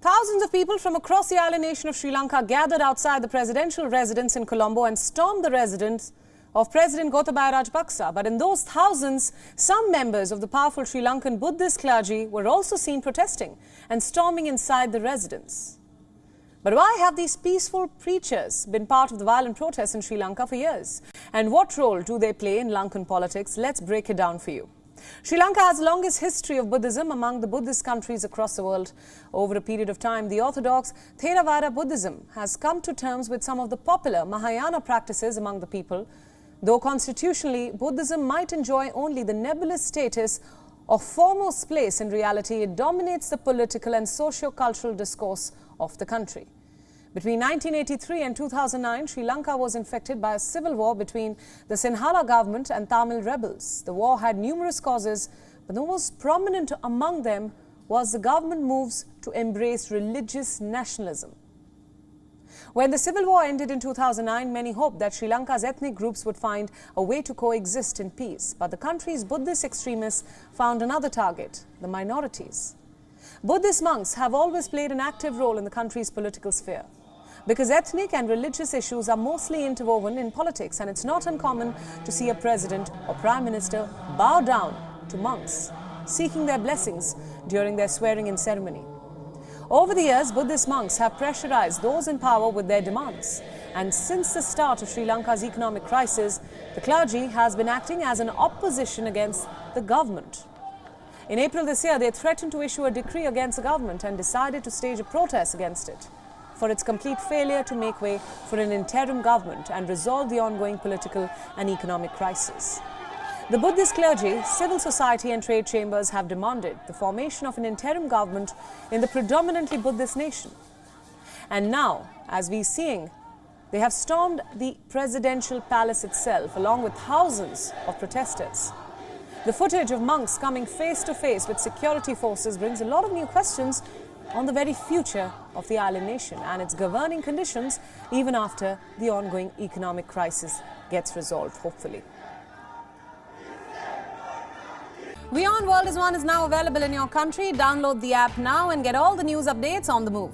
Thousands of people from across the island nation of Sri Lanka gathered outside the presidential residence in Colombo and stormed the residence of President Gotabaya Rajapaksa. But in those thousands, some members of the powerful Sri Lankan Buddhist clergy were also seen protesting and storming inside the residence. But why have these peaceful preachers been part of the violent protests in Sri Lanka for years? And what role do they play in Lankan politics? Let's break it down for you. Sri Lanka has the longest history of Buddhism among the Buddhist countries across the world. Over a period of time, the orthodox Theravada Buddhism has come to terms with some of the popular Mahayana practices among the people. Though constitutionally, Buddhism might enjoy only the nebulous status of foremost place, in reality it dominates the political and socio-cultural discourse of the country. Between 1983 and 2009, Sri Lanka was infected by a civil war between the Sinhala government and Tamil rebels. The war had numerous causes, but the most prominent among them was the government moves to embrace religious nationalism. When the civil war ended in 2009, many hoped that Sri Lanka's ethnic groups would find a way to coexist in peace. But the country's Buddhist extremists found another target: the minorities. Buddhist monks have always played an active role in the country's political sphere, because ethnic and religious issues are mostly interwoven in politics, and it's not uncommon to see a president or prime minister bow down to monks, seeking their blessings during their swearing-in ceremony. Over the years, Buddhist monks have pressurized those in power with their demands. And since the start of Sri Lanka's economic crisis, the clergy has been acting as an opposition against the government. In April this year, they threatened to issue a decree against the government and decided to stage a protest against it for its complete failure to make way for an interim government and resolve the ongoing political and economic crisis. The Buddhist clergy, civil society and trade chambers have demanded the formation of an interim government in the predominantly Buddhist nation. And now, as we're seeing, they have stormed the presidential palace itself along with thousands of protesters. The footage of monks coming face to face with security forces brings a lot of new questions on the very future of the island nation and its governing conditions, even after the ongoing economic crisis gets resolved, hopefully. WION World is now available in your country. Download the app now and get all the news updates on the move.